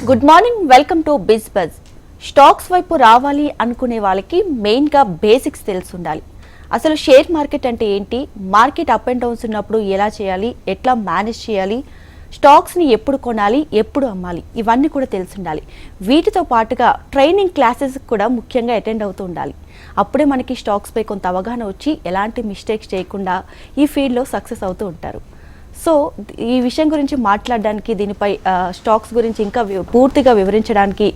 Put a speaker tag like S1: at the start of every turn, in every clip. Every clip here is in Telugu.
S1: Good morning, welcome to Biz Buzz. Stocks వైపు రావాలి అనుకునే వాళ్ళకి మెయిన్గా బేసిక్స్ తెలిసి ఉండాలి. అసలు షేర్ మార్కెట్ అంటే ఏంటి, మార్కెట్ అప్ అండ్ డౌన్స్ ఉన్నప్పుడు ఎలా చేయాలి, ఎట్లా మేనేజ్ చేయాలి, స్టాక్స్ని ఎప్పుడు కొనాలి, ఎప్పుడు అమ్మాలి, ఇవన్నీ కూడా తెలిసి ఉండాలి. వీటితో పాటుగా ట్రైనింగ్ క్లాసెస్ కూడా ముఖ్యంగా అటెండ్ అవుతూ ఉండాలి. అప్పుడే మనకి స్టాక్స్పై కొంత అవగాహన వచ్చి ఎలాంటి మిస్టేక్స్ చేయకుండా ఈ ఫీల్డ్లో సక్సెస్ అవుతూ ఉంటారు. సో ఈ విషయం గురించి మాట్లాడడానికి, దీనిపై స్టాక్స్ గురించి ఇంకా పూర్తిగా వివరించడానికి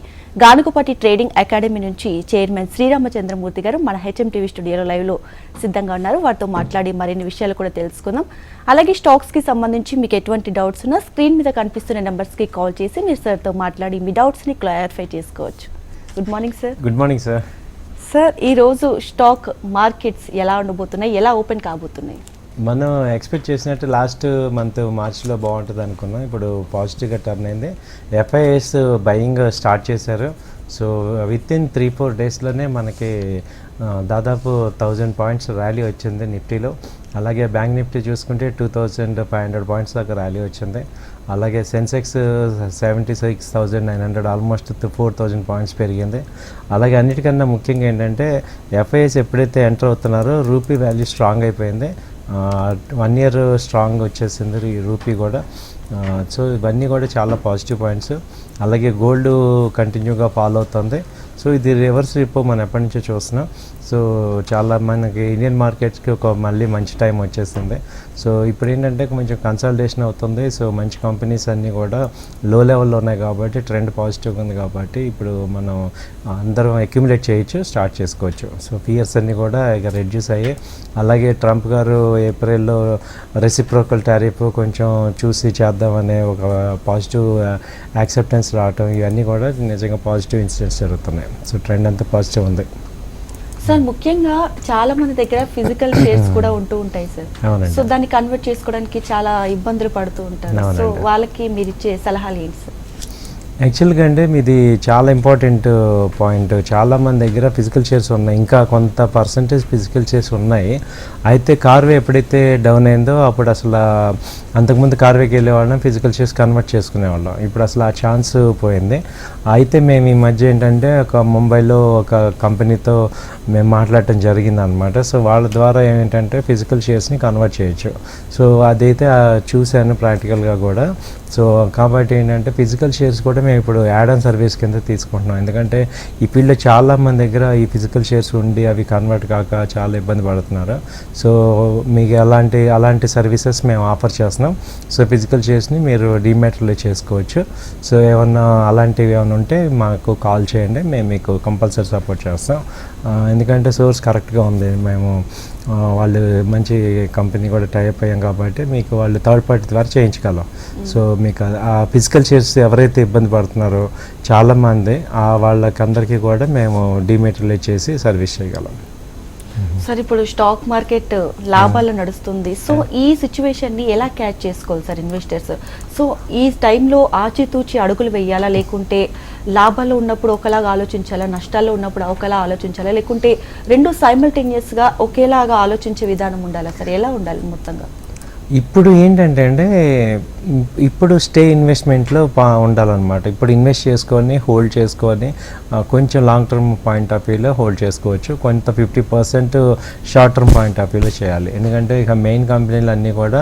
S1: గానుగుపాటి ట్రేడింగ్ అకాడమీ నుంచి చైర్మన్ శ్రీరామచంద్రమూర్తి గారు మన హెచ్ఎం టీవీ స్టూడియోలో లైవ్లో సిద్ధంగా ఉన్నారు. వారితో మాట్లాడి మరిన్ని విషయాలు కూడా తెలుసుకుందాం. అలాగే స్టాక్స్కి సంబంధించి మీకు ఎటువంటి డౌట్స్ ఉన్నా స్క్రీన్ మీద కనిపిస్తున్న నెంబర్స్కి కాల్ చేసి మీరు సార్తో మాట్లాడి మీ డౌట్స్ని క్లారిఫై చేసుకోవచ్చు. Good morning sir.
S2: Good morning sir.
S1: Sir, ఈరోజు స్టాక్ మార్కెట్స్ ఎలా ఉండబోతున్నాయి, ఎలా ఓపెన్ కాబోతున్నాయి?
S2: మనం ఎక్స్పెక్ట్ చేసినట్టు లాస్ట్ మంత్ మార్చ్లో బాగుంటుంది అనుకున్నాం. ఇప్పుడు పాజిటివ్గా టర్న్ అయింది. ఎఫ్ఐఎస్ బయింగ్ స్టార్ట్ చేశారు. సో విత్ ఇన్ 3-4 డేస్లోనే మనకి దాదాపు 1000 పాయింట్స్ ర్యాలీ వచ్చింది నిఫ్టీలో. అలాగే బ్యాంక్ నిఫ్టీ చూసుకుంటే 2500 పాయింట్స్ దాకా ర్యాలీ వచ్చింది. అలాగే సెన్సెక్స్ 76,900 ఆల్మోస్ట్ 4000 పాయింట్స్ పెరిగింది. అలాగే అన్నిటికన్నా ముఖ్యంగా ఏంటంటే ఎఫ్ఐఎస్ ఎప్పుడైతే ఎంటర్ అవుతున్నారో రూపీ వాల్యూ స్ట్రాంగ్ అయిపోయింది. 1 year స్ట్రాంగ్ వచ్చేసింది ఈ రూపీ కూడా. సో ఇవన్నీ కూడా చాలా పాజిటివ్ పాయింట్స్. అలాగే గోల్డ్ కంటిన్యూగా ఫాలో అవుతుంది. సో ఇది రివర్స్ రిపో మనం ఎప్పటి నుంచో చూస్తున్నాం. సో చాలా మనకి ఇండియన్ మార్కెట్స్కి మళ్ళీ మంచి టైం వచ్చేసింది. సో ఇప్పుడు ఏంటంటే కొంచెం కన్సల్టేషన్ అవుతుంది. సో మంచి కంపెనీస్ అన్నీ కూడా లో లెవెల్లో ఉన్నాయి కాబట్టి ట్రెండ్ పాజిటివ్గా ఉంది కాబట్టి ఇప్పుడు మనం అందరం అక్యుములేట్ చేయొచ్చు, స్టార్ట్ చేసుకోవచ్చు. సో ఫియర్స్ అన్నీ కూడా ఇక రెడ్యూస్ అయ్యాయి. అలాగే ట్రంప్ గారు ఏప్రిల్లో రెసిప్రోకల్ టారిఫ్ కొంచెం చూసి చేద్దామనే ఒక పాజిటివ్ యాక్సెప్టెన్స్ రావటం, ఇవన్నీ కూడా నిజంగా పాజిటివ్ ఇన్సిడెంట్స్ జరుగుతున్నాయి. సో ట్రెండ్ అంతా పాజిటివ్ ఉంది
S1: సార్. ముఖ్యంగా చాలా మంది దగ్గర ఫిజికల్ షేర్స్ కూడా ఉంటూ ఉంటాయి సార్. సో దాన్ని కన్వర్ట్ చేసుకోవడానికి చాలా ఇబ్బందులు పడుతూ ఉంటారు. సో వాళ్ళకి మీరు ఇచ్చే సలహాలు ఏంటి సార్?
S2: యాక్చువల్గా అంటే మీది చాలా ఇంపార్టెంట్ పాయింట్. చాలామంది దగ్గర ఫిజికల్ షేర్స్ ఉన్నాయి, ఇంకా కొంత పర్సంటేజ్ ఫిజికల్ షేర్స్ ఉన్నాయి. అయితే కార్వే ఎప్పుడైతే డౌన్ అయిందో అప్పుడు అసలు అంతకుముందు కార్వేకి వెళ్ళేవాళ్ళం, ఫిజికల్ షేర్స్ కన్వర్ట్ చేసుకునేవాళ్ళం. ఇప్పుడు అసలు ఆ ఛాన్స్ పోయింది. అయితే మేము ఈ మధ్య ఏంటంటే ముంబైలో ఒక కంపెనీతో మేము మాట్లాడటం జరిగింది అనమాట. సో వాళ్ళ ద్వారా ఏంటంటే ఫిజికల్ షేర్స్ని కన్వర్ట్ చేయొచ్చు. సో అదైతే చూశాను ప్రాక్టికల్గా కూడా. సో కాబట్టి ఏంటంటే ఫిజికల్ షేర్స్ కూడా మేము ఇప్పుడు యాడ్ ఆన్ సర్వీస్ కింద తీసుకుంటున్నాం. ఎందుకంటే ఈ ఫీల్డ్లో చాలామంది దగ్గర ఈ ఫిజికల్ షేర్స్ ఉండి అవి కన్వర్ట్ కాక చాలా ఇబ్బంది పడుతున్నారు. సో మీకు అలాంటి సర్వీసెస్ మేము ఆఫర్ చేస్తున్నాం. సో ఫిజికల్ షేర్స్ని మీరు డీమ్యాట్లో చేసుకోవచ్చు. సో ఏమన్నా అలాంటివి ఏమైనా ఉంటే మాకు కాల్ చేయండి, మేము మీకు కంపల్సరీ సపోర్ట్ చేస్తాం. ఎందుకంటే సోర్స్ కరెక్ట్గా ఉంది. మేము వాళ్ళు మంచి కంపెనీ కూడా టైప్ అయ్యాం కాబట్టి మీకు వాళ్ళు థర్డ్ పార్టీ ద్వారా చేయించగలం. సో మీకు ఆ ఫిజికల్ షేర్స్ ఎవరైతే ఇబ్బంది పడుతున్నారో చాలామంది వాళ్ళకందరికీ కూడా మేము డిమెటీరియలైజ్ చేసి సర్వీస్ చేయగలం.
S1: సార్, ఇప్పుడు స్టాక్ మార్కెట్ లాభాలు నడుస్తుంది. సో ఈ సిచ్యువేషన్ని ఎలా క్యాచ్ చేసుకోవాలి సార్ ఇన్వెస్టర్స్? సో ఈ టైంలో ఆచితూచి అడుగులు వేయాలా, లేకుంటే లాభాలు ఉన్నప్పుడు ఒకలాగా ఆలోచించాలా, నష్టాల్లో ఉన్నప్పుడు ఒకలా ఆలోచించాలా, లేకుంటే రెండు సైమల్టేనియస్గా ఒకేలాగా ఆలోచించే విధానం ఉండాలా సార్? ఎలా ఉండాలి మొత్తంగా?
S2: ఇప్పుడు ఏంటంటే ఇప్పుడు స్టే ఇన్వెస్ట్మెంట్లో ఉండాలన్నమాట. ఇప్పుడు ఇన్వెస్ట్ చేసుకొని హోల్డ్ చేసుకొని కొంచెం లాంగ్ టర్మ్ పాయింట్ ఆఫ్ వ్యూలో హోల్డ్ చేసుకోవచ్చు. కొంత 50% షార్ట్ టర్మ్ పాయింట్ ఆఫ్ వ్యూలో చేయాలి. ఎందుకంటే ఇక మెయిన్ కంపెనీలు అన్నీ కూడా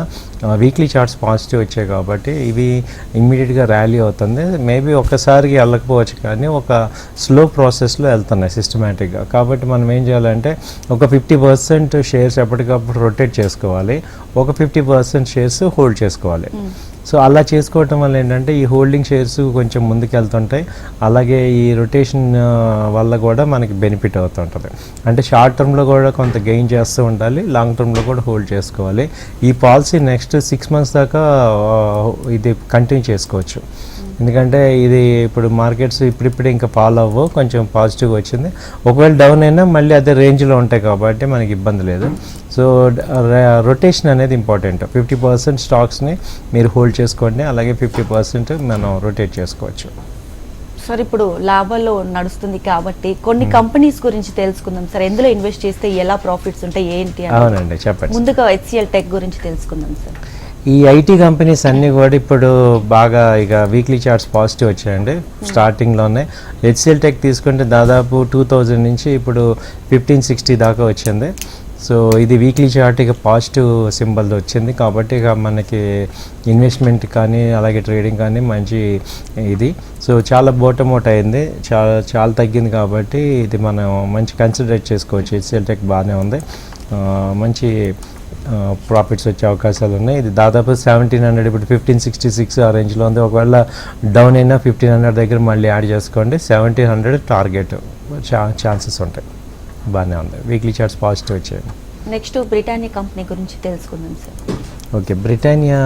S2: వీక్లీ చార్ట్స్ పాజిటివ్ వచ్చాయి కాబట్టి ఇవి ఇమ్మీడియట్గా ర్యాలీ అవుతుంది. మేబీ ఒక్కసారికి వెళ్ళకపోవచ్చు కానీ ఒక స్లో ప్రాసెస్లో వెళ్తున్నాయి సిస్టమేటిక్గా. కాబట్టి మనం ఏం చేయాలంటే ఒక 50% షేర్స్ ఎప్పటికప్పుడు రొటేట్ చేసుకోవాలి, ఒక 50% షేర్స్ హోల్డ్ చేసుకోవాలి. సో అలా చేసుకోవటం వల్ల ఏంటంటే ఈ హోల్డింగ్ షేర్స్ కొంచెం ముందుకు వెళ్తుంటాయి. అలాగే ఈ రొటేషన్ వల్ల కూడా మనకి బెనిఫిట్ అవుతుంటుంది. అంటే షార్ట్ టర్మ్లో కూడా కొంత గెయిన్ చేస్తూ ఉండాలి, లాంగ్ టర్మ్లో కూడా హోల్డ్ చేసుకోవాలి. ఈ పాలసీ నెక్స్ట్ 6 months దాకా ఇది కంటిన్యూ చేసుకోవచ్చు. ఎందుకంటే ఇది ఇప్పుడు మార్కెట్స్ ఇప్పుడిప్పుడే ఇంకా ఫాలో అవ్వవు, కొంచెం పాజిటివ్గా వచ్చింది. ఒకవేళ డౌన్ అయినా మళ్ళీ అదే రేంజ్లో ఉంటాయి కాబట్టి మనకి ఇబ్బంది లేదు. సో రొటేషన్ అనేది ఇంపార్టెంట్. 50% స్టాక్స్ని మీరు హోల్డ్ చేసుకోండి, అలాగే 50% మనం రొటేట్ చేసుకోవచ్చు.
S1: సార్, ఇప్పుడు లాభాల్లో నడుస్తుంది కాబట్టి కొన్ని కంపెనీస్ గురించి తెలుసుకుందాం సార్. ఎందులో ఇన్వెస్ట్ చేస్తే ఎలా ప్రాఫిట్స్ ఉంటాయి ఏంటి?
S2: అవునండి, చెప్పండి.
S1: ముందుగా HCL టెక్ గురించి తెలుసుకుందాం సార్.
S2: ఈ ఐటీ కంపెనీస్ అన్నీ కూడా ఇప్పుడు బాగా ఇక వీక్లీ చార్ట్స్ పాజిటివ్ వచ్చాయండి స్టార్టింగ్లోనే. హెచ్సిఎల్ టెక్ తీసుకుంటే దాదాపు 2000 నుంచి ఇప్పుడు 1560 దాకా వచ్చింది. సో ఇది వీక్లీ చార్ట్ ఇక పాజిటివ్ సింబల్ వచ్చింది కాబట్టి ఇక మనకి ఇన్వెస్ట్మెంట్ కానీ అలాగే ట్రేడింగ్ కానీ మంచి ఇది. సో చాలా బోటమోట్ అయింది, చాలా తగ్గింది కాబట్టి ఇది మనం మంచి కన్సిడరేట్ చేసుకోవచ్చు. హెచ్సిఎల్ టెక్ బాగానే ఉంది, మంచి ప్రాఫిట్స్ వచ్చే అవకాశాలు ఉన్నాయి. ఇది దాదాపు 1700 ఇప్పుడు 1566 ఆ రేంజ్లో ఉంది. ఒకవేళ డౌన్ అయినా 1500 దగ్గర మళ్ళీ యాడ్ చేసుకోండి. 1700 టార్గెట్ ఛాన్సెస్ ఉంటాయి. బాగానే ఉంది, వీక్లీ చార్ట్స్ పాజిటివ్ వచ్చాయి.
S1: నెక్స్ట్ బ్రిటానియా కంపెనీ గురించి తెలుసుకుందాం సార్.
S2: ఓకే, బ్రిటానియా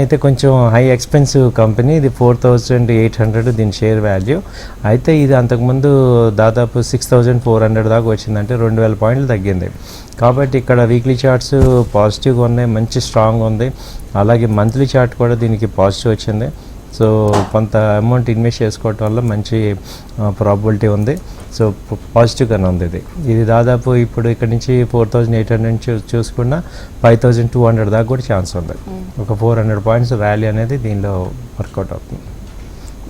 S2: అయితే కొంచెం హై ఎక్స్పెన్సివ్ కంపెనీ. ఇది 4800 దీని షేర్ వాల్యూ. అయితే ఇది అంతకుముందు దాదాపు 6400 దాకా వచ్చిందంటే 2000 పాయింట్లు తగ్గింది. కాబట్టి ఇక్కడ వీక్లీ చార్ట్స్ పాజిటివ్గా ఉన్నాయి, మంచి స్ట్రాంగ్ ఉంది. అలాగే మంత్లీ చార్ట్ కూడా దీనికి పాజిటివ్ వచ్చింది. సో కొంత అమౌంట్ ఇన్వెస్ట్ చేసుకోవటం వల్ల మంచి ప్రాబిలిటీ ఉంది. సో పాజిటివ్గానే ఉంది ఇది దాదాపు ఇప్పుడు ఇక్కడ నుంచి 4800 నుంచి చూసుకున్నా 5200 దాకా కూడా ఛాన్స్ ఉంది. ఒక 400 పాయింట్స్ ర్యాలీ అనేది దీనిలో వర్కౌట్ అవుతుంది.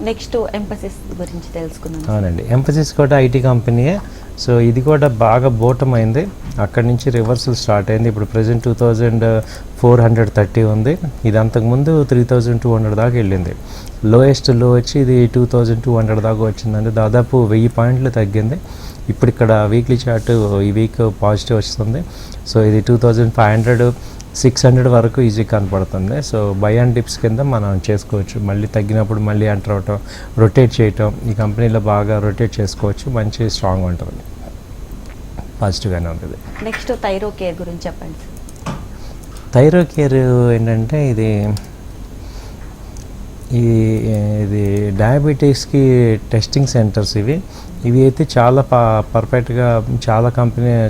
S1: నెక్స్ట్ ఎంఫసిస్ గురించి తెలుసుకున్నాం.
S2: అవునండి, ఎంఫసిస్ కూడా ఐటీ కంపెనీయే. సో ఇది కూడా బాగా బోటమైంది, అక్కడి నుంచి రివర్సల్ స్టార్ట్ అయింది. ఇప్పుడు ప్రజెంట్ 2430 ఉంది. ఇది అంతకుముందు 3200 దాకా వెళ్ళింది. లోయెస్ట్ లో వచ్చి ఇది 2200 దాకా వచ్చిందండి, దాదాపు 1000 పాయింట్లు తగ్గింది. ఇప్పుడు ఇక్కడ వీక్లీ చార్ట్ ఈ వీక్ పాజిటివ్ వస్తుంది. సో ఇది 2500 600 వరకు ఈజీ కనపడుతుంది. సో బై అండ్ డిప్స్ కింద మనం చేసుకోవచ్చు. మళ్ళీ తగ్గినప్పుడు మళ్ళీ ఎంటర్ అవటం, రొటేట్ చేయటం, ఈ కంపెనీలో బాగా రొటేట్ చేసుకోవచ్చు. మంచి స్ట్రాంగ్ ఉంటుంది, పాజిటివ్గానే ఉంటుంది.
S1: నెక్స్ట్ థైరో కేర్ గురించి చెప్పండి సార్.
S2: థైరో కేర్ ఏంటంటే ఇది డయాబెటీస్కి టెస్టింగ్ సెంటర్స్ ఇవి అయితే చాలా పర్ఫెక్ట్గా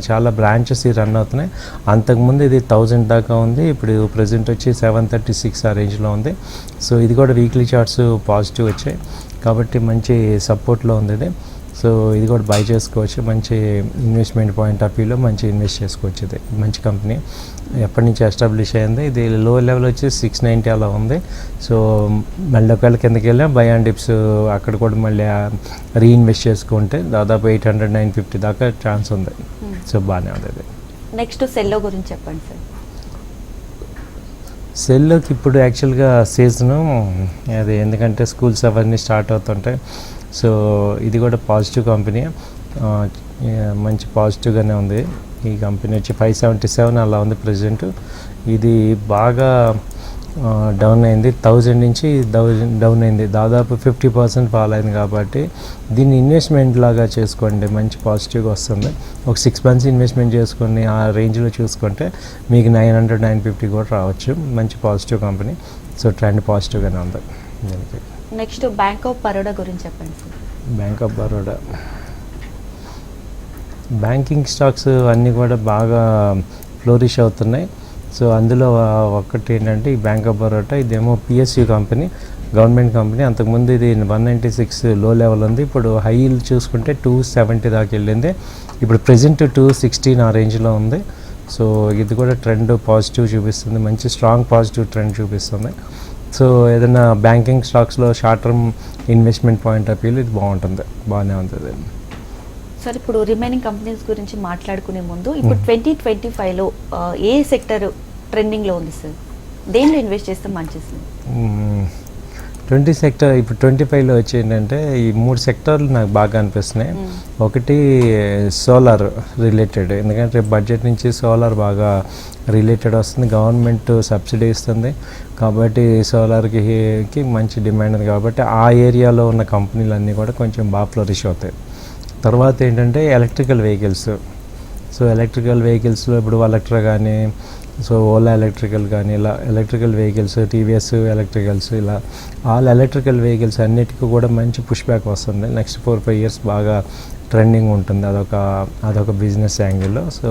S2: చాలా బ్రాంచెస్ రన్ అవుతున్నాయి. అంతకుముందు ఇది 1000 దాకా ఉంది, ఇప్పుడు ప్రజెంట్ వచ్చి 736 ఆ రేంజ్లో ఉంది. సో ఇది కూడా వీక్లీ చార్ట్స్ పాజిటివ్ వచ్చాయి కాబట్టి మంచి సపోర్ట్లో ఉంది ఇది. సో ఇది కూడా బై చేసుకోవచ్చు, మంచి ఇన్వెస్ట్మెంట్ పాయింట్ ఆఫ్ వ్యూలో మంచి ఇన్వెస్ట్ చేసుకోవచ్చు. ఇది మంచి కంపెనీ, ఎప్పటి నుంచి ఎస్టాబ్లిష్ అయింది. ఇది లో లెవెల్ వచ్చి 690 అలా ఉంది. సో మళ్ళీ ఒకవేళ కిందకి వెళ్ళినా బై అండ్ డిప్స్ అక్కడ కూడా మళ్ళీ రీఇన్వెస్ట్ చేసుకుంటే దాదాపు 800 950 దాకా ఛాన్స్ ఉంది. సో బాగానే ఉంది ఇది.
S1: నెక్స్ట్ సెల్లో గురించి చెప్పండి సార్.
S2: సెల్లోకి ఇప్పుడు యాక్చువల్గా సీజను అది, ఎందుకంటే స్కూల్స్ అవన్నీ స్టార్ట్ అవుతుంటాయి. సో ఇది కూడా పాజిటివ్ కంపెనీ, మంచి పాజిటివ్గానే ఉంది. ఈ కంపెనీ వచ్చి 577 అలా ఉంది ప్రజెంట్. ఇది బాగా డౌన్ అయింది, 1000 నుంచి డౌన్ అయింది, దాదాపు 50% ఫాల్ అయింది. కాబట్టి దీన్ని ఇన్వెస్ట్మెంట్ లాగా చేసుకోండి, మంచి పాజిటివ్గా వస్తుంది. ఒక 6 months ఇన్వెస్ట్మెంట్ చేసుకొని ఆ రేంజ్లో చూసుకుంటే మీకు 900 950 కూడా రావచ్చు. మంచి పాజిటివ్ కంపెనీ. సో ట్రెండ్ పాజిటివ్గానే ఉంది దీనికి.
S1: నెక్స్ట్ బ్యాంక్ ఆఫ్ బరోడా గురించి చెప్పండి sir.
S2: Bank of Baroda banking stocks అన్నీ కూడా బాగా ఫ్లోరిష్ అవుతున్నాయి. సో అందులో ఒకటి ఏంటంటే ఈ బ్యాంక్ ఆఫ్ బరోడా, ఇదేమో పిఎస్యు కంపెనీ, గవర్నమెంట్ కంపెనీ. అంతకుముందు ఇది 196 లో లెవెల్ ఉంది, ఇప్పుడు హై చూసుకుంటే 270 దాకా వెళ్ళింది. ఇప్పుడు ప్రజెంట్ 216 ఆ రేంజ్లో ఉంది. సో ఇది కూడా ట్రెండ్ పాజిటివ్ చూపిస్తుంది, మంచి స్ట్రాంగ్ పాజిటివ్ ట్రెండ్ చూపిస్తుంది. సో ఏదైనా బ్యాంకింగ్ స్టాక్స్లో short term investment point of వ్యూలో ఇది బాగానే ఉంటుంది.
S1: సార్ ఇప్పుడు రిమైనింగ్ కంపెనీస్ గురించి మాట్లాడుకునే ముందు ఇప్పుడు 2025లో ఏ సెక్టర్ ట్రెండింగ్లో ఉంది సార్? దేనిలో ఇన్వెస్ట్ చేస్తే మంచిది?
S2: 20 సెక్టర్ ఇప్పుడు 25లో వచ్చి ఏంటంటే ఈ 3 సెక్టార్లు నాకు బాగా అనిపిస్తున్నాయి. ఒకటి సోలార్ రిలేటెడ్, ఎందుకంటే బడ్జెట్ నుంచి సోలార్ బాగా రిలేటెడ్ వస్తుంది, గవర్నమెంట్ సబ్సిడీ ఇస్తుంది కాబట్టి సోలార్కి మంచి డిమాండ్ ఉంది. కాబట్టి ఆ ఏరియాలో ఉన్న కంపెనీలన్నీ కూడా కొంచెం బాగా ఫ్లోరిష్ అవుతాయి. తర్వాత ఏంటంటే ఎలక్ట్రికల్ వెహికల్స్. సో ఎలక్ట్రికల్ వెహికల్స్లో ఇప్పుడు వలెక్ట్రా కానీ, సో ఓలా ఎలక్ట్రికల్ కానీ, ఇలా ఎలక్ట్రికల్ వెహికల్స్, టీవీఎస్ ఎలక్ట్రికల్స్, ఇలా ఆల్ ఎలక్ట్రికల్ వెహికల్స్ అన్నిటికీ కూడా మంచి పుష్ బ్యాక్ వస్తుంది. నెక్స్ట్ 4-5 years బాగా ట్రెండింగ్ ఉంటుంది, అదొక బిజినెస్ యాంగిల్లో. సో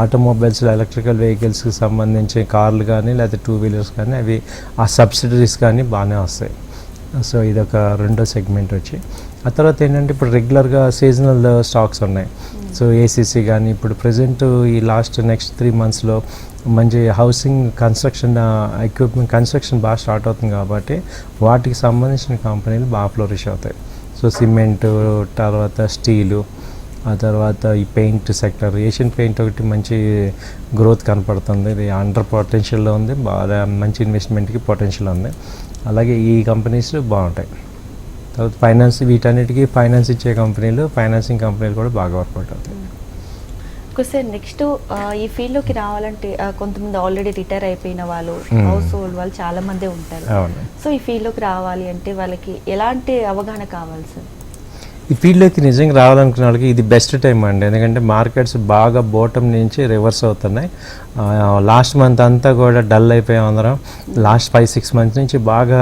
S2: ఆటోమొబైల్స్లో ఎలక్ట్రికల్ వెహికల్స్కి సంబంధించి కార్లు కానీ లేకపోతే 2 wheelers కానీ అవి ఆ సబ్సిడరీస్ కానీ బాగానే వస్తాయి. సో ఇదొక రెండో సెగ్మెంట్ వచ్చి. ఆ తర్వాత ఏంటంటే ఇప్పుడు రెగ్యులర్గా సీజనల్ స్టాక్స్ ఉన్నాయి. సో ఏసీసీ కానీ ఇప్పుడు ప్రజెంట్ ఈ నెక్స్ట్ 3 monthsలో మంచి హౌసింగ్ కన్స్ట్రక్షన్ ఎక్విప్మెంట్ కన్స్ట్రక్షన్ బాగా స్టార్ట్ అవుతుంది కాబట్టి వాటికి సంబంధించిన కంపెనీలు బాగా ఫ్లోరిష్ అవుతాయి. సో సిమెంటు, తర్వాత స్టీలు, ఆ తర్వాత ఈ పెయింట్ సెక్టర్, ఏషియన్ పెయింట్ ఒకటి మంచి గ్రోత్ కనపడుతుంది. ఇది అండర్ పొటెన్షియల్లో ఉంది, బాగా మంచి ఇన్వెస్ట్మెంట్కి పొటెన్షియల్ ఉంది. అలాగే ఈ కంపెనీస్ బాగుంటాయి. తర్వాత ఫైనాన్స్, వీటన్నిటికీ ఫైనాన్స్ ఇచ్చే కంపెనీలు, ఫైనాన్సింగ్ కంపెనీలు కూడా బాగా వర్కౌట్ అవుతాయి.
S1: సార్ నెక్స్ట్ ఈ ఫీల్డ్లోకి రావాలంటే కొంతమంది ఆల్రెడీ రిటైర్ అయిపోయిన వాళ్ళు, హౌస్ హోల్డ్ వాళ్ళు చాలా మంది ఉంటారు. సో ఈ ఫీల్డ్లోకి రావాలి అంటే వాళ్ళకి ఎలాంటి అవగాహన కావాలి సార్?
S2: ఈ ఫీల్డ్లోకి నిజంగా రావాలనుకున్న వాళ్ళకి ఇది బెస్ట్ టైం అండి. ఎందుకంటే మార్కెట్స్ బాగా బాటమ్ నుంచి రివర్స్ అవుతున్నాయి. లాస్ట్ మంత్ అంతా కూడా డల్ అయిపోయాం అందరం. లాస్ట్ 5-6 months నుంచి బాగా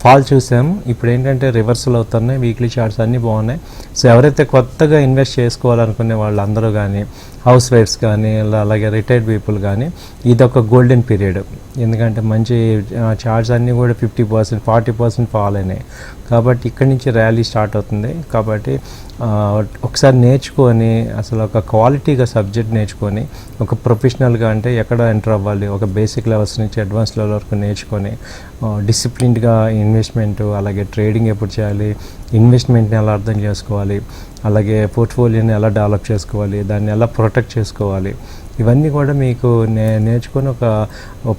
S2: ఫాల్ చూసాం. ఇప్పుడు ఏంటంటే రివర్సల్ అవుతున్నాయి, వీక్లీ చార్ట్స్ అన్నీ బాగున్నాయి. సో ఎవరైతే కొత్తగా ఇన్వెస్ట్ చేసుకోవాలనుకునే వాళ్ళందరూ కానీ, హౌస్ వైఫ్స్ కానీ, అలాగే రిటైర్డ్ పీపుల్ కానీ, ఇది ఒక గోల్డెన్ పీరియడ్. ఎందుకంటే మంచి చార్ట్స్ అన్నీ కూడా 50%, 40% ఫాల్ అయినాయి. కాబట్టి ఇక్కడి నుంచి ర్యాలీ స్టార్ట్ అవుతుంది. కాబట్టి ఒకసారి నేర్చుకొని, అసలు ఒక క్వాలిటీగా సబ్జెక్ట్ నేర్చుకొని, ఒక ప్రొఫెషనల్గా అంటే ఎక్కడ ఎంటర్ అవ్వాలి, ఒక బేసిక్ లెవెల్స్ నుంచి అడ్వాన్స్ లెవెల్ వరకు నేర్చుకొని డిసిప్లిన్డ్గా ఇన్వెస్ట్మెంట్, అలాగే ట్రేడింగ్ ఎప్పుడు చేయాలి, ఇన్వెస్ట్మెంట్ని ఎలా అర్థం చేసుకోవాలి, అలాగే పోర్ట్ఫోలియోని ఎలా డెవలప్ చేసుకోవాలి, దాన్ని ఎలా ప్రొటెక్ట్ చేసుకోవాలి, ఇవన్నీ కూడా మీకు నేర్చుకొని ఒక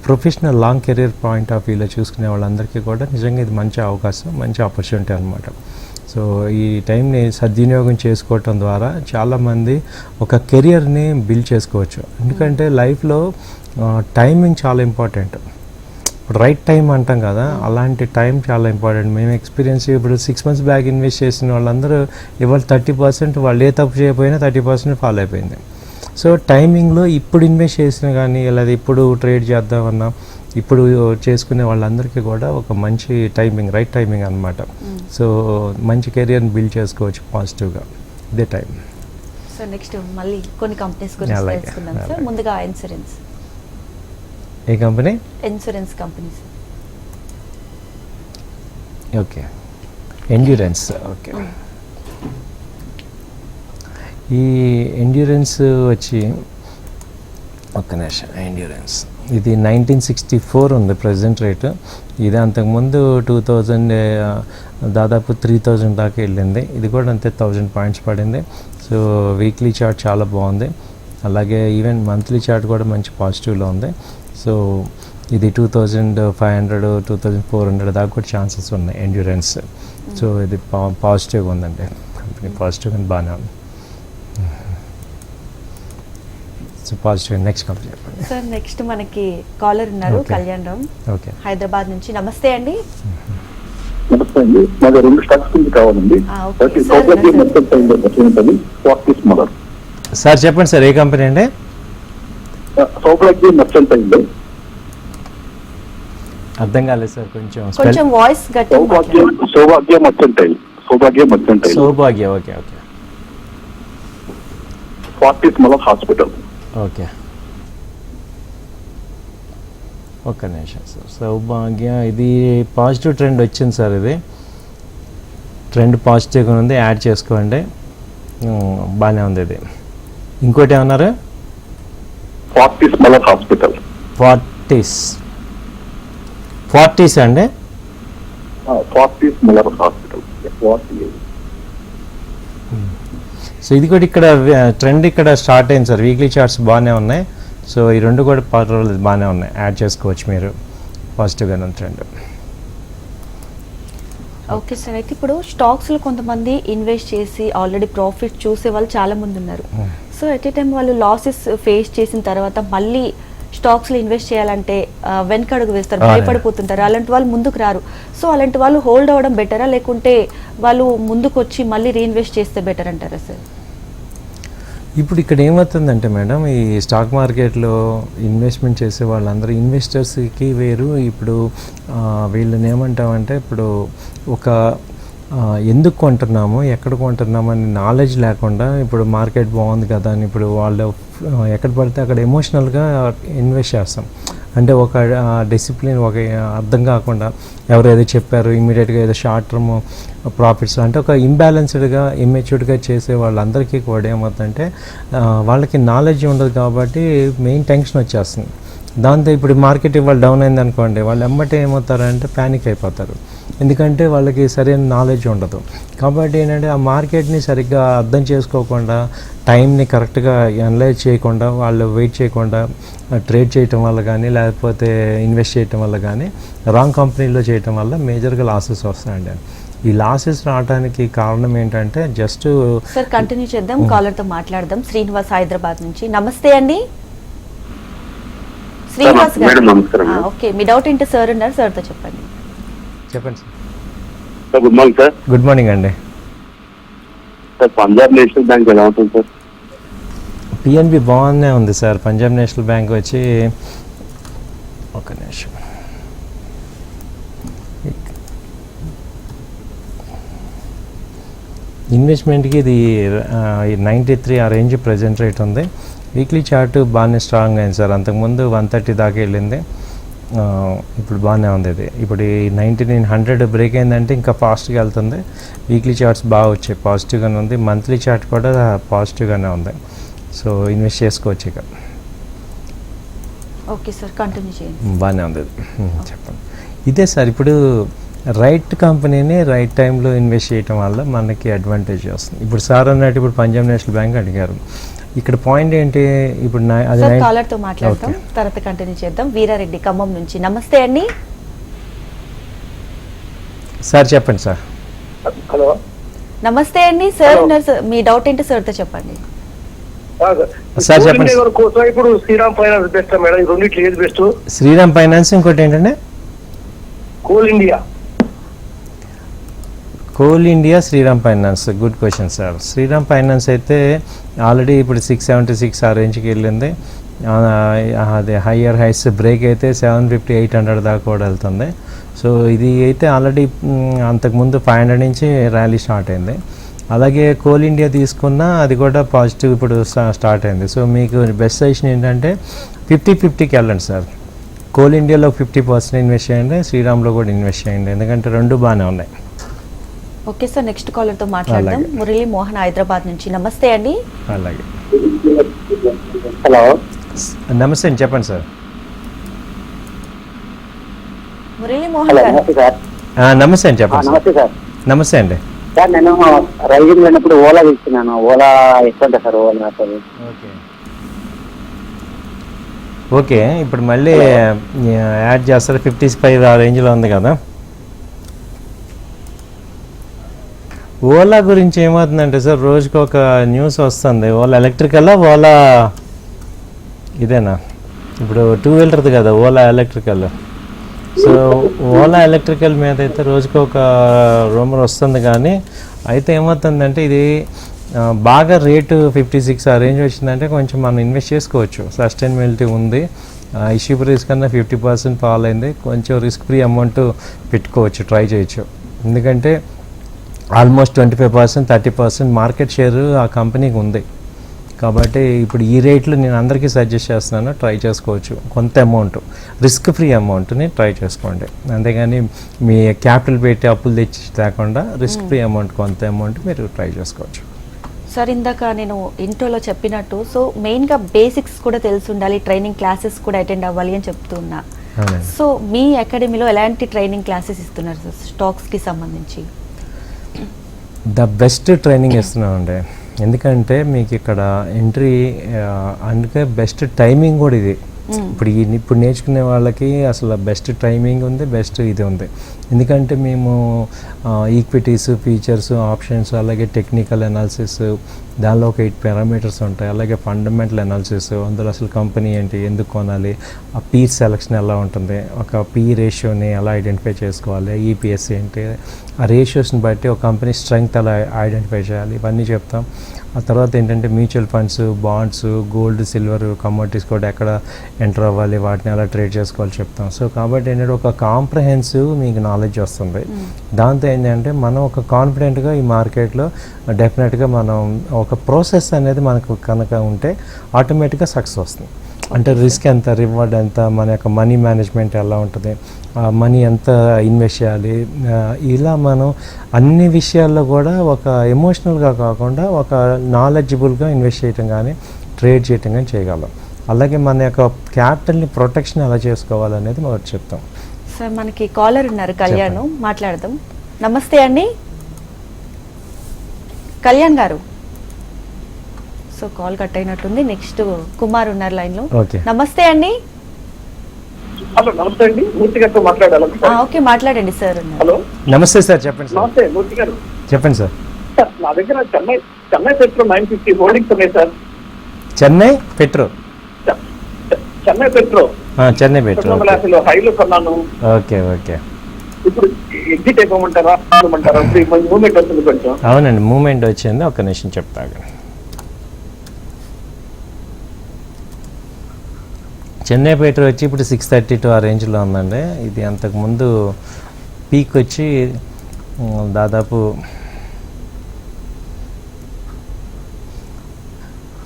S2: professional long career point of వ్యూలో చూసుకునే వాళ్ళందరికీ కూడా నిజంగా ఇది మంచి అవకాశం, మంచి ఆపర్చునిటీ అనమాట. సో ఈ టైంని సద్వినియోగం చేసుకోవటం ద్వారా చాలామంది ఒక కెరియర్ని బిల్డ్ చేసుకోవచ్చు. ఎందుకంటే లైఫ్లో టైమింగ్ చాలా ఇంపార్టెంట్. ఇప్పుడు రైట్ టైం అంటాం కదా, అలాంటి టైం చాలా ఇంపార్టెంట్. మేము ఎక్స్పీరియన్స్ ఇప్పుడు 6 months బ్యాక్ ఇన్వెస్ట్ చేసిన వాళ్ళందరూ ఇవాళ 30% వాళ్ళు ఏ తప్పు చేయకపోయినా 30% ఫాలో అయిపోయింది. సో టైమింగ్లో ఇప్పుడు ఇన్వెస్ట్ చేసిన కానీ, లేదా ఇప్పుడు ట్రేడ్ చేద్దామన్నా, ఇప్పుడు చేసుకునే వాళ్ళందరికీ కూడా ఒక మంచి టైమింగ్, రైట్ టైమింగ్ అనమాట. సో మంచి కెరియర్ని బిల్డ్ చేసుకోవచ్చు పాజిటివ్గా ఇదే టైం.
S1: సో నెక్స్ట్ మళ్ళీ కొన్ని కంపెనీస్ గురించి తెలుసుకుందాం సార్. ముందుగా ఇన్సూరెన్స్.
S2: ఏ company?
S1: Insurance companies.
S2: Okay, endurance. Okay, ఈ ఎండ్యూరెన్స్ వచ్చి ఒక్క నిమిషం. ఎండ్యూరెన్స్ ఇది 1964 ఉంది ప్రజెంట్ రేటు. ఇది అంతకుముందు 2000 దాదాపు 3000 దాకా వెళ్ళింది. ఇది కూడా అంతే 1000 points పడింది. సో వీక్లీ చార్ట్ చాలా బాగుంది. అలాగే ఈవెన్ మంత్లీ చార్ట్ కూడా మంచి పాజిటివ్లో ఉంది. సో ఇది 2500, 2400 దాకా కూడా ఛాన్సెస్ ఉన్నాయి ఎండ్యూరెన్స్. సో ఇది పాజిటివ్గా ఉందండి, కంపెనీ పాజిటివ్గా బాగానే ఉంది. So positive. నెక్స్ట్ కంపెనీ చెప్పండి
S1: సార్. నెక్స్ట్ మనకి కాలర్ ఉన్నారు, కళ్యాణ్ రామ్, హైదరాబాద్ నుంచి. నమస్తే అండి.
S3: నమస్తే అండి, మాకు 2 స్టాక్స్ కింద కావాలండి.
S2: సార్ చెప్పండి సార్, ఏ కంపెనీ అండి?
S3: సౌభాగ్య మర్చెంటైల్.
S2: అర్థం కాలేదు సార్, కొంచెం
S1: వాయిస్ గట్టి.
S3: Saubhagya mercantile.
S2: Saubhagya. Okay okay.
S3: Fortis Malar hospital.
S2: Okay, ఒక్క నిమిషం సార్. సౌభాగ్య ఇది పాజిటివ్ ట్రెండ్ వచ్చింది సార్. ఇది ట్రెండ్ పాజిటివ్గా ఉంది, యాడ్ చేసుకోండి, బాగానే ఉంది. ఇది ఇంకోటి ఏమన్నారు?
S3: Fortis Malar hospital.
S2: ఫార్టీస్ అండి?
S3: Fortis Malar hospital.
S2: సో ఇది కూడా ఇక్కడ ట్రెండ్ ఇక్కడ స్టార్ట్ అయింది సార్. వీక్లీ చార్ట్స్ బాగానే ఉన్నాయి. సో ఈ రెండు కూడా పర్వాలేదు, బాగానే ఉన్నాయి, యాడ్ చేసుకోవచ్చు మీరు, పాజిటివ్గా ఉంది ట్రెండ్.
S1: Okay sir. అయితే ఇప్పుడు స్టాక్స్లో కొంతమంది ఇన్వెస్ట్ చేసి ఆల్రెడీ ప్రాఫిట్ చూసే వాళ్ళు చాలా మంది ఉన్నారు. సో ఎట్ ఏ టైం వాళ్ళు లాసెస్ ఫేస్ చేసిన తర్వాత మళ్ళీ స్టాక్స్లో ఇన్వెస్ట్ చేయాలంటే వెనకడుగు వేస్తారు, భయపడిపోతుంటారు. అలాంటి వాళ్ళు ముందుకు రారు. సో అలాంటి వాళ్ళు హోల్డ్ అవ్వడం బెటరా, లేకుంటే వాళ్ళు ముందుకు వచ్చి మళ్ళీ రీఇన్వెస్ట్ చేస్తే బెటర్ అంటారా సార్?
S2: ఇప్పుడు ఇక్కడ ఏమవుతుందంటే మేడం, ఈ స్టాక్ మార్కెట్లో ఇన్వెస్ట్మెంట్ చేసే వాళ్ళందరూ ఇన్వెస్టర్స్కి వేరు. ఇప్పుడు వీళ్ళని ఏమంటామంటే, ఇప్పుడు ఒక ఎందుకు కొంటున్నాము, ఎక్కడ కొంటున్నాము అని నాలెడ్జ్ లేకుండా, ఇప్పుడు మార్కెట్ బాగుంది కదా అని ఇప్పుడు వాళ్ళు ఎక్కడ పడితే అక్కడ ఎమోషనల్గా ఇన్వెస్ట్ చేస్తాం. అంటే ఒక డిసిప్లిన్, ఒక అర్థం కాకుండా ఎవరు ఏదో చెప్పారు ఇమీడియట్గా ఏదో షార్ట్ టర్మ్ ప్రాఫిట్స్ అంటే ఒక ఇంబ్యాలెన్స్డ్గా ఇమ్మెచ్యూర్డ్గా చేసే వాళ్ళందరికీ కూడా ఏమవుతుందంటే వాళ్ళకి నాలెడ్జ్ ఉండదు కాబట్టి మెయిన్ టెన్షన్ వచ్చేస్తుంది. దాంతో ఇప్పుడు మార్కెట్ ఇవాళ డౌన్ అయింది అనుకోండి, వాళ్ళు ఎమ్మటే ఏమవుతారంటే ప్యానిక్ అయిపోతారు. ఎందుకంటే వాళ్ళకి సరైన నాలెడ్జ్ ఉండదు. కాబట్టి ఏంటంటే ఆ మార్కెట్ని సరిగ్గా అర్థం చేసుకోకుండా, టైంని కరెక్ట్గా అనలైజ్ చేయకుండా, వాళ్ళు వెయిట్ చేయకుండా ట్రేడ్ చేయటం వల్ల కానీ లేకపోతే ఇన్వెస్ట్ చేయటం వల్ల కానీ రాంగ్ కంపెనీలో చేయటం వల్ల మేజర్గా లాసెస్ వస్తాయండి. ఈ లాసెస్ రావడానికి కారణం ఏంటంటే జస్ట్
S1: సార్ కంటిన్యూ చేద్దాం, కాలర్తో మాట్లాడదాం. శ్రీనివాస్ హైదరాబాద్ నుంచి. నమస్తే అండి శ్రీనివాస్ గారు. ఓకే, మీ డౌట్ ఏంటి సార్ ఉన్నారు, సార్తో చెప్పండి.
S2: చెప్పండి
S3: sir. Good morning sir.
S2: Good morning అండి.
S3: సార్ పంజాబ్ నేషనల్ బ్యాంక్ ఎలా ఉంటుంది సార్?
S2: పిఎన్బి బాగానే ఉంది సార్. పంజాబ్ నేషనల్ బ్యాంక్ వచ్చి ఒక నిమిషం, ఇన్వెస్ట్మెంట్కి ఇది 93 ఆ రేంజ్ ప్రజెంట్ రేట్ ఉంది. వీక్లీ చార్ట్ బాగానే స్ట్రాంగ్ అయింది సార్. అంతకుముందు 130 దాకా వెళ్ళింది, ఇప్పుడు బాగానే ఉంది. ఇది ఇప్పుడు ఈ 9900 బ్రేక్ అయిందంటే ఇంకా ఫాస్ట్గా వెళ్తుంది. వీక్లీ చార్ట్స్ బాగా వచ్చాయి, పాజిటివ్గానే ఉంది. మంత్లీ చార్ట్ కూడా పాజిటివ్గానే ఉంది. సో ఇన్వెస్ట్ చేసుకోవచ్చు ఇక.
S1: ఓకే సార్, కంటిన్యూ చేయండి.
S2: బాగానే ఉంది. చెప్పండి. ఇదే సార్, ఇప్పుడు రైట్ కంపెనీని రైట్ టైంలో ఇన్వెస్ట్ చేయటం వల్ల మనకి అడ్వాంటేజ్ వస్తుంది. ఇప్పుడు సార్ అన్నట్టు ఇప్పుడు పంజాబ్ నేషనల్ బ్యాంక్ అడిగారు. ఇక్కడ పాయింట్ ఏంటి, ఇప్పుడు
S1: కాలర్తో మాట్లాడతాం, తర్వాత కంటిన్యూ చేద్దాం. వీరారెడ్డి ఖమ్మం నుంచి. నమస్తే అండి
S2: సార్. చెప్పండి సార్.
S3: హలో,
S1: నమస్తే అండి సార్ ఉన్నారు సార్, మీ డౌట్ ఏంటి సార్తో చెప్పండి.
S2: సార్ చెప్పండి.
S3: ఇప్పుడు శ్రీరామ్ ఫైనాన్స్ బెస్ట్ మేడం, ఈ రెండిట్లో ఏది బెస్ట్?
S2: శ్రీరామ్ ఫైనాన్స్, ఇంకోటి ఏంటంటే
S3: Coal India.
S2: Coal India, Shriram Finance. Good question sir. Shriram Finance అయితే ఆల్రెడీ ఇప్పుడు 676 ఆ రేంజ్కి వెళ్ళింది. అది హయ్యర్ హైస్ బ్రేక్ అయితే 750, 800 దాకా కూడా వెళ్తుంది. సో ఇది అయితే ఆల్రెడీ అంతకుముందు 500 నుంచి ర్యాలీ స్టార్ట్ అయింది. అలాగే కోల్ ఇండియా తీసుకున్నా అది కూడా పాజిటివ్ ఇప్పుడు స్టార్ట్ అయింది. సో మీకు బెస్ట్ సజెషన్ ఏంటంటే 50-50కి వెళ్ళండి సార్. కోల్ ఇండియాలో 50% ఇన్వెస్ట్ చేయండి, శ్రీరామ్లో కూడా ఇన్వెస్ట్ చేయండి, ఎందుకంటే రెండు బాగానే ఉన్నాయి.
S1: ఓకే సార్, నెక్స్ట్ కాలర్తో మాట్లాడదాం. మురళీ మోహన్ హైదరాబాద్ నుంచి. నమస్తే అండి.
S2: అలాగే.
S3: హలో,
S2: నమస్తే అండి, చెప్పండి సార్.
S1: మురళీ మోహన్ గారు.
S2: నమస్తే అండి, చెప్పండి.
S3: నమస్తే సార్.
S2: నమస్తే అండి.
S3: సార్ నేను రైడింగ్ వెళ్ళినప్పుడు ఓలా తీసుకున్నాను. ఓలా ఎక్కువ ఉంటుంది సార్. ఓలా అసలు
S2: ఓకే ఓకే ఇప్పుడు మళ్ళీ యాడ్ చేస్తారు. 55 ఆ రేంజ్లో ఉంది కదా. ఓలా గురించి ఏమవుతుందంటే సార్, రోజుకి ఒక న్యూస్ వస్తుంది. ఓలా ఎలక్ట్రికల్, ఓలా ఇదేనా ఇప్పుడు 2 వీలర్ది కదా Ola electrical. So Ola electrical మీద అయితే రోజుకి ఒక రూమర్ వస్తుంది. కానీ అయితే ఏమవుతుందంటే ఇది బాగా రేటు 56 ఆ రేంజ్ వచ్చిందంటే కొంచెం మనం ఇన్వెస్ట్ చేసుకోవచ్చు. సస్టైనబిలిటీ ఉంది. ఇష్యూ ప్రైస్ కన్నా 50% ఫాల్ అయింది. కొంచెం రిస్క్ ఫ్రీ అమౌంట్ పెట్టుకోవచ్చు, ట్రై చేయొచ్చు. ఎందుకంటే ఆల్మోస్ట్ 25%, 30% మార్కెట్ షేర్ ఆ కంపెనీకి ఉంది. కాబట్టి ఇప్పుడు ఈ రేట్లు నేను అందరికీ సజెస్ట్ చేస్తున్నాను, ట్రై చేసుకోవచ్చు. కొంత అమౌంట్, రిస్క్ ఫ్రీ అమౌంట్ని ట్రై చేసుకోండి. అంతేగాని మీ క్యాపిటల్ పెట్టి అప్పులు తెచ్చి లేకుండా రిస్క్ ఫ్రీ అమౌంట్, కొంత అమౌంట్ మీరు ట్రై చేసుకోవచ్చు.
S1: సార్ ఇందాక నేను ఇంట్రోలో చెప్పినట్టు, సో మెయిన్గా బేసిక్స్ కూడా తెలిసి ఉండాలి, ట్రైనింగ్ క్లాసెస్ కూడా అటెండ్ అవ్వాలి అని చెప్తున్నా. సో మీ అకాడమీలో ఎలాంటి ట్రైనింగ్ క్లాసెస్ ఇస్తున్నారు సార్ స్టాక్స్కి సంబంధించి?
S2: ద బెస్ట్ ట్రైనింగ్ ఇస్తున్నామండి. ఎందుకంటే మీకు ఇక్కడ ఎంట్రీ, అందుకే బెస్ట్ టైమింగ్ కూడా ఇది. ఇప్పుడు నేర్చుకునే వాళ్ళకి అసలు బెస్ట్ టైమింగ్ ఉంది, బెస్ట్ ఇది ఉంది. ఎందుకంటే మేము ఈక్విటీస్, ఫీచర్స్, ఆప్షన్స్, అలాగే టెక్నికల్ అనాలిసిస్, దానిలో ఒక 8 పారామీటర్స్ ఉంటాయి. అలాగే ఫండమెంటల్ అనాలిసిస్, అందులో అసలు కంపెనీ ఏంటి, ఎందుకు కొనాలి, ఆ పీర్ సెలక్షన్ ఎలా ఉంటుంది, ఒక పీ రేషియోని ఎలా ఐడెంటిఫై చేసుకోవాలి, ఈపీఎస్ ఏంటి, ఆ రేషియోస్ని బట్టి ఒక కంపెనీ స్ట్రెంగ్త్ ఎలా ఐడెంటిఫై చేయాలి, ఇవన్నీ చెప్తాం. ఆ తర్వాత ఏంటంటే mutual funds, bonds, gold, silver, commodities కూడా ఎక్కడ ఎంటర్ అవ్వాలి, వాటిని ఎలా ట్రేడ్ చేసుకోవాలి చెప్తాం. సో కాబట్టి ఏంటంటే ఒక కాంప్రహెన్సివ్ మీకు నాలెడ్జ్ వస్తుంది. దాంతో ఏంటంటే మనం ఒక కాన్ఫిడెంట్గా ఈ మార్కెట్లో డెఫినెట్గా మనం ఒక ప్రాసెస్ అనేది మనకు కనుక ఉంటే ఆటోమేటిక్గా సక్సెస్ వస్తుంది. అంటే రిస్క్ ఎంత, రివార్డ్ ఎంత, మన యొక్క మనీ మేనేజ్మెంట్ ఎలా ఉంటుంది, మనీ ఎంత ఇన్వెస్ట్ చేయాలి, ఇలా మనం అన్ని విషయాల్లో కూడా ఒక ఎమోషనల్గా కాకుండా ఒక నాలెడ్జబుల్గా ఇన్వెస్ట్ చేయటం కానీ ట్రేడ్ చేయటం కానీ చేయగలం. అలాగే మన యొక్క క్యాపిటల్ని ప్రొటెక్షన్ ఎలా చేసుకోవాలనేది మొదటి చెప్తాం.
S1: సార్ మనకి కాలర్ ఉన్నారు కళ్యాణ్, మాట్లాడదాం. నమస్తే అండి కళ్యాణ్ గారు. సో కాల్ కట్ అయినట్టుంది. నెక్స్ట్ కుమార్ ఉన్నారు లైన్ లో.
S2: ఓకే,
S1: నమస్తే అండి.
S4: హలో నమస్తే అండి, మూర్తి గారితో మాట్లాడాలి.
S1: ఓకే మాట్లాడండి సార్.
S4: హలో
S2: నమస్తే సార్, చెప్పండి సార్.
S4: నమస్తే మూర్తి గారు.
S2: చెప్పండి సార్.
S4: సార్ నా దగ్గర చెన్నై పెట్రో 950 హోల్డింగ్స్ ఉన్నాయి sir.
S2: Chennai petro
S4: Chennai petro
S2: Chennai petro
S4: 250 హైలో కొన్నాను.
S2: Okay okay.
S4: ఇప్పుడు ఎగ్జిట్ అయిపోమంటారా మూవ్మెంట్ వస్తుంది కొంచెం?
S2: అవునండి, మూమెంట్ వచ్చింది. ఒక్క నిమిషం చెప్తాగా. చెన్నై పెట్రో వచ్చి ఇప్పుడు 632 ఆ రేంజ్లో ఉందండి. ఇది అంతకుముందు పీక్ వచ్చి దాదాపు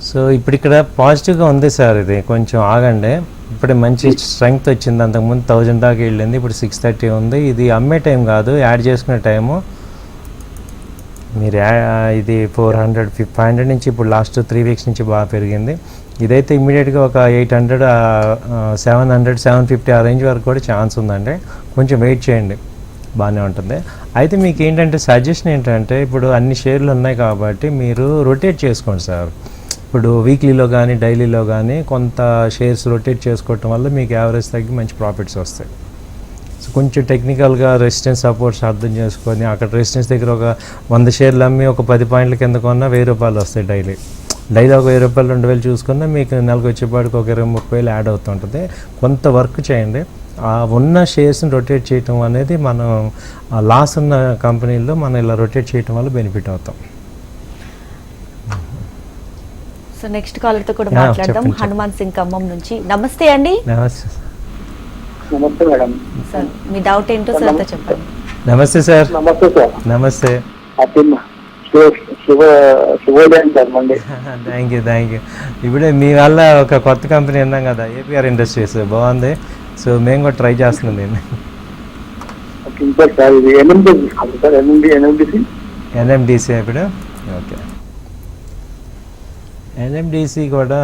S2: సో ఇప్పుడు ఇక్కడ పాజిటివ్గా ఉంది సార్. ఇది కొంచెం ఆగండి, ఇప్పుడే మంచి స్ట్రెంగ్త్ వచ్చింది. అంతకుముందు 1000 దాకా వెళ్ళింది, ఇప్పుడు 630 ఉంది. ఇది అమ్మే టైం కాదు, యాడ్ చేసుకునే టైము. మీరు ఇది 400 500 నుంచి ఇప్పుడు లాస్ట్ 3 వీక్స్ నుంచి బాగా పెరిగింది. ఇదైతే ఇమీడియట్గా ఒక 800 700 750 ఆ రేంజ్ వరకు కూడా ఛాన్స్ ఉందండి. కొంచెం వెయిట్ చేయండి, బాగానే ఉంటుంది. అయితే మీకు ఏంటంటే సజెషన్ ఏంటంటే, ఇప్పుడు అన్ని షేర్లు ఉన్నాయి కాబట్టి మీరు రొటేట్ చేసుకోండి సార్. ఇప్పుడు వీక్లీలో కానీ డైలీలో కానీ కొంత షేర్స్ రొటేట్ చేసుకోవటం వల్ల మీకు యావరేజ్ తగ్గి మంచి ప్రాఫిట్స్ వస్తాయి. సో కొంచెం టెక్నికల్గా రెసిస్టెన్స్ సపోర్ట్స్ అర్థం చేసుకొని అక్కడ రెసిస్టెన్స్ దగ్గర ఒక 100 షేర్లు అమ్మి ఒక 10 పాయింట్ల కింద కొన్నా ₹1000 వస్తాయి. డైలీ ఒక ₹1000 2000 చూసుకున్నా మీకు నెలకు వచ్చేపాటికి ఒక 20-30 యాడ్ అవుతుంటుంది. కొంత వర్క్ చేయండి. ఆ ఉన్న షేర్స్ని రొటేట్ చేయటం అనేది మనం లాస్ ఉన్న కంపెనీల్లో మనం ఇలా రొటేట్ చేయటం వల్ల బెనిఫిట్ అవుతాం.
S1: సో నెక్స్ట్ కాలర్ తో కూడా మాట్లాడదాం. హనుమాన్ సింగ్ ఖమ్మం నుంచి. నమస్తే అండి.
S4: నమస్తే మేడం.
S1: సార్ మీ డౌట్ ఏంటో సార్ తో చెప్పండి.
S2: నమస్తే సార్.
S4: నమస్తే సార్.
S2: నమస్తే.
S4: శుభోదయం సార్. మండే.
S2: Thank you. ఇప్పుడే మీ వల్ల ఒక కొత్త కంపెనీ ఉన్నాం కదా, ఏపీఆర్ ఇండస్ట్రీస్ బాగుంది. సో మేము కూడా ట్రై చేస్తున్నాం దీన్ని.
S4: సార్ ఇది
S2: ఎన్ఎండిసి ఇప్పుడు. ఓకే, ఎన్ఎండిసి కూడా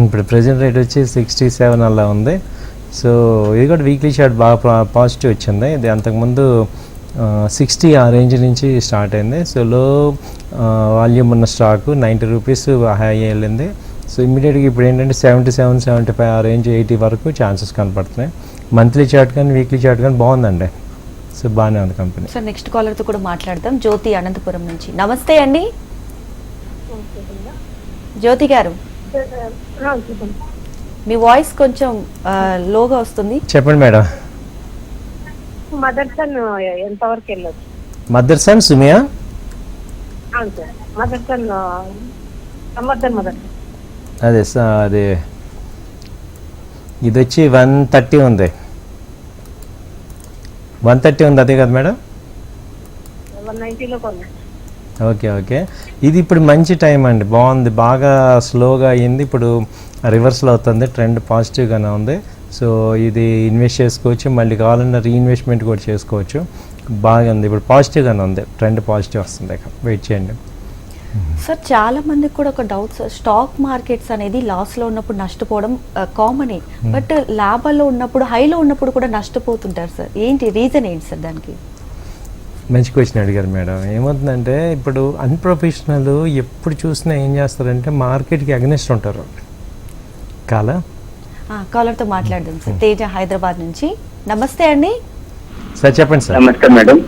S2: ఇప్పుడు ప్రజెంట్ రేట్ వచ్చి 67 అలా ఉంది. సో ఇది కూడా వీక్లీ చార్ట్ బాగా పాజిటివ్ వచ్చింది. ఇది అంతకుముందు 60 ఆ రేంజ్ నుంచి స్టార్ట్ అయింది. సో లో వాల్యూమ్ ఉన్న స్టాక్ ₹90 హై వెళ్ళింది. సో ఇమ్మీడియట్గా ఇప్పుడు ఏంటంటే 77 75 ఆ రేంజ్ 80 వరకు ఛాన్సెస్ కనపడుతున్నాయి. మంత్లీ చార్ట్ కానీ వీక్లీ చార్ట్ కానీ బాగుందండి. సో బాగానే ఉంది కంపెనీ.
S1: సో నెక్స్ట్ కాలర్ తో కూడా మాట్లాడదాం. జ్యోతి అనంతపురం నుంచి. నమస్తే అండి జ్యోతి గారు. మీ వాయిస్ కొంచెం లోగా వస్తుంది.
S2: చెప్పండి మేడం.
S5: మదర్సన్ ఎంతవరకు వెళ్ళొచ్చు?
S2: మదర్సన్ సుమియా.
S5: అవును సార్, మదర్సన్ సంవర్ధన్ మదర్సన్.
S2: అదే సార్, అదే ఇది వచ్చి 130 ఉంది. 130 ఉంది, అదే కదా మేడం?
S5: 190లో కొన్నా.
S2: ఓకే. ఇది ఇప్పుడు మంచి టైం అండి, బాగుంది. బాగా స్లోగా అయ్యింది, ఇప్పుడు రివర్సల్ అవుతుంది. ట్రెండ్ పాజిటివ్గానే ఉంది. సో ఇది ఇన్వెస్ట్ చేసుకోవచ్చు, మళ్ళీ కావాలన్నా రీఇన్వెస్ట్మెంట్ కూడా చేసుకోవచ్చు. బాగా ఉంది, ఇప్పుడు పాజిటివ్గానే ఉంది. ట్రెండ్ పాజిటివ్ వస్తుంది. వెయిట్ చేయండి.
S1: సార్ చాలా మందికి కూడా ఒక డౌట్ సార్, స్టాక్ మార్కెట్స్ అనేది లాస్లో ఉన్నప్పుడు నష్టపోవడం కామనే, బట్ లాభాల్లో ఉన్నప్పుడు హైలో ఉన్నప్పుడు కూడా నష్టపోతుంటారు సార్. ఏంటి రీజన్ ఏంటి సార్ దానికి?
S2: మంచి క్వశ్చన్ అడిగారు మేడం. ఏమవుతుందంటే ఇప్పుడు అన్ప్రొఫెషనల్ ఎప్పుడు చూసినా ఏం చేస్తారంటే మార్కెట్కి అగెనిస్ట్ ఉంటారు.
S1: కాలర్తో మాట్లాడదాం సార్. తేజ హైదరాబాద్ నుంచి. నమస్తే అండి
S2: సార్. చెప్పండి సార్.
S3: నమస్తే మేడం.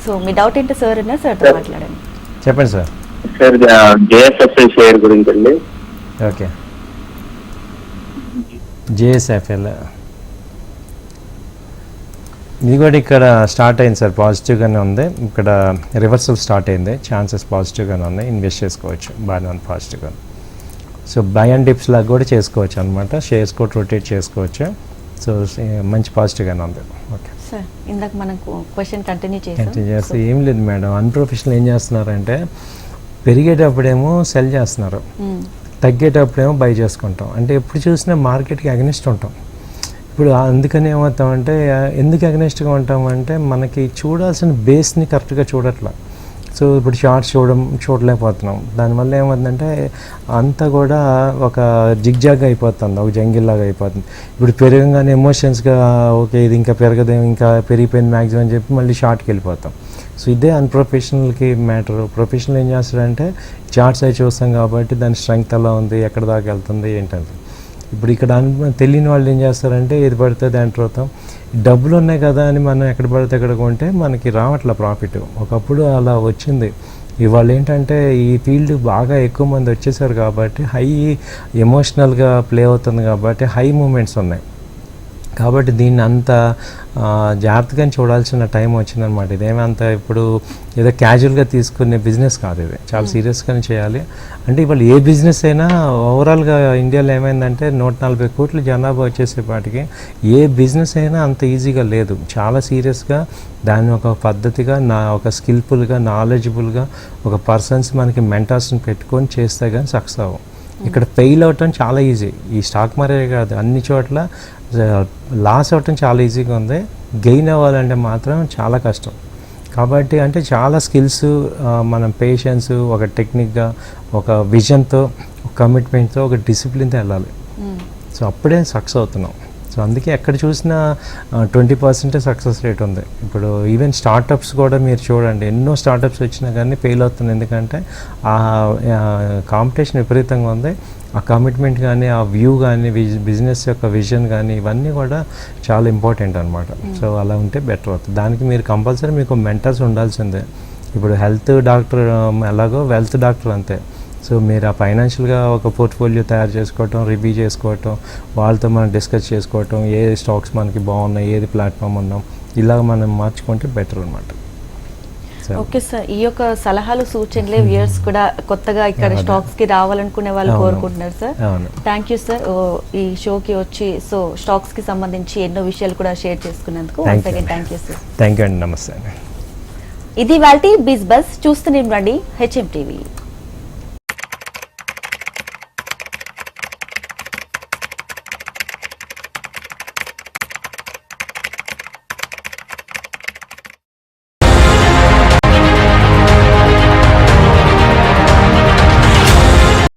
S1: సో మీ డౌట్ ఏంటో సార్ ఉన్నారు, సార్తో మాట్లాడండి.
S2: చెప్పండి సార్.
S3: సార్ జేఎస్ఎఫ్ఎల్ షేర్ గురించి అండి.
S2: ఓకే, జేఎస్ఎఫ్ఎల్ ఇది కూడా ఇక్కడ స్టార్ట్ అయింది సార్, పాజిటివ్గానే ఉంది. ఇక్కడ రివర్సల్ స్టార్ట్ అయింది, ఛాన్సెస్ పాజిటివ్గానే ఉన్నాయి. ఇన్వెస్ట్ చేసుకోవచ్చు, బాగానే ఉంది, పాజిటివ్గా. సో బై అండ్ డిప్స్ లాగా కూడా చేసుకోవచ్చు అనమాట. షేర్స్ కూడా రొటేట్ చేసుకోవచ్చు. సో మంచి పాజిటివ్గానే ఉంది. ఓకే
S1: సార్, ఇందాక మనం క్వశ్చన్ కంటిన్యూ
S2: చేస్తే ఏం లేదు మేడం. అన్ప్రొఫెషనల్ ఏం చేస్తున్నారంటే పెరిగేటప్పుడేమో సెల్ చేస్తున్నారు, తగ్గేటప్పుడేమో బై చేసుకుంటాం. అంటే ఎప్పుడు చూసినా మార్కెట్కి అగనిస్ట్ ఉంటాం. ఇప్పుడు అందుకని ఏమవుతామంటే, ఎందుకు అగనిస్ట్గా ఉంటామంటే మనకి చూడాల్సిన బేస్ని కరెక్ట్గా చూడట్లా. సో ఇప్పుడు షార్ట్స్ చూడలేకపోతున్నాం. దానివల్ల ఏమవుతుందంటే అంతా కూడా ఒక జిగ్జాగ్ అయిపోతుంది, ఒక జంగిల్లాగా అయిపోతుంది. ఇప్పుడు పెరగంగానే ఎమోషన్స్గా ఓకే ఇది ఇంకా పెరగదేమో, ఇంకా పెరిగిపోయింది మ్యాక్సిమం అని చెప్పి మళ్ళీ షార్ట్కి వెళ్ళిపోతాం. సో ఇదే అన్ప్రొఫెషనల్కి మ్యాటర్. ప్రొఫెషనల్ ఏం చేస్తాడంటే చార్ట్స్ అవి చూస్తాం కాబట్టి దాని స్ట్రెంగ్త్ ఎలా ఉంది, ఎక్కడ దాకా వెళ్తుంది ఏంటంటే. ఇప్పుడు ఇక్కడ తెలియని వాళ్ళు ఏం చేస్తారంటే ఏది పడితే దాంట్లో అవుతాం. డబ్బులు ఉన్నాయి కదా అని మనం ఎక్కడ పడితే ఎక్కడ కొంటే మనకి రావట్ల ప్రాఫిట్. ఒకప్పుడు అలా వచ్చింది. ఇవాళ ఏంటంటే ఈ ఫీల్డ్ బాగా ఎక్కువ మంది వచ్చేసారు కాబట్టి హై ఎమోషనల్గా ప్లే అవుతుంది కాబట్టి హై మూమెంట్స్ ఉన్నాయి. కాబట్టి దీన్ని అంత జాగ్రత్తగా చూడాల్సిన టైం వచ్చిందనమాట. ఇదేమంత ఇప్పుడు ఏదో క్యాజువల్గా తీసుకునే బిజినెస్ కాదు, ఇది చాలా సీరియస్గానే చేయాలి. అంటే ఇవాళ ఏ బిజినెస్ అయినా ఓవరాల్గా ఇండియాలో ఏమైందంటే 140 కోట్ల జనాభా వచ్చేసేపాటికి ఏ బిజినెస్ అయినా అంత ఈజీగా లేదు. చాలా సీరియస్గా దాన్ని ఒక పద్ధతిగా ఒక స్కిల్ఫుల్గా నాలెడ్జబుల్గా ఒక పర్సన్స్ మనకి మెంటర్స్ని పెట్టుకొని చేస్తే కానీ సక్సెస్ అవ్వం. ఇక్కడ ఫెయిల్ అవటం చాలా ఈజీ. ఈ స్టాక్ మార్కెట్ కాదు, అన్ని చోట్ల లాస్ అవ్వటం చాలా ఈజీగా ఉంది. గెయిన్ అవ్వాలంటే మాత్రం చాలా కష్టం. కాబట్టి అంటే చాలా స్కిల్స్, మనం పేషెన్స్, ఒక టెక్నిక్గా, ఒక విజన్తో, ఒక కమిట్మెంట్తో, ఒక డిసిప్లిన్తో వెళ్ళాలి. సో అప్పుడే సక్సెస్ అవుతున్నాం. సో అందుకే ఎక్కడ చూసినా 20% సక్సెస్ రేట్ ఉంది. ఇప్పుడు ఈవెన్ స్టార్టప్స్ కూడా మీరు చూడండి, ఎన్నో స్టార్టప్స్ వచ్చినా కానీ ఫెయిల్ అవుతుంది. ఎందుకంటే ఆ కాంపిటీషన్ విపరీతంగా ఉంది. ఆ కమిట్మెంట్ కానీ, ఆ వ్యూ కానీ, బిజినెస్ యొక్క విజన్ కానీ ఇవన్నీ కూడా చాలా ఇంపార్టెంట్ అనమాట. సో అలా ఉంటే బెటర్ అవుతుంది. దానికి మీరు కంపల్సరీ మీకు మెంటర్స్ ఉండాల్సిందే. ఇప్పుడు హెల్త్ డాక్టర్ ఎలాగో వెల్త్ డాక్టర్ అంతే. సో మీరు ఆ ఫైనాన్షియల్గా ఒక పోర్ట్ఫోలియో తయారు చేసుకోవటం, రివ్యూ చేసుకోవటం, వాళ్ళతో మనం డిస్కస్ చేసుకోవటం, ఏ స్టాక్స్ మనకి బాగున్నాయి, ఏది ప్లాట్ఫామ్ ఉన్నాం, ఇలా మనం మార్చుకుంటే బెటర్ అనమాట.
S1: ఓకే సార్, ఈ యొక్క సలహాలు సూచనలే వ్యూయర్స్ కూడా కొత్తగా ఇక్కడ స్టాక్స్ కి రావాలనుకునే వాళ్ళు కోరుకుంటున్నారు సార్. థ్యాంక్ యూ సార్, ఈ షోకి వచ్చి సో స్టాక్స్ కి సంబంధించి ఎన్నో విషయాలు కూడా షేర్ చేసుకున్నందుకు. Thank you sir.
S2: Thank you అండి. నమస్తే.
S1: ఇది వాల్టీ బిజ్ బస్. చూస్తూనే ఉండండి HM TV.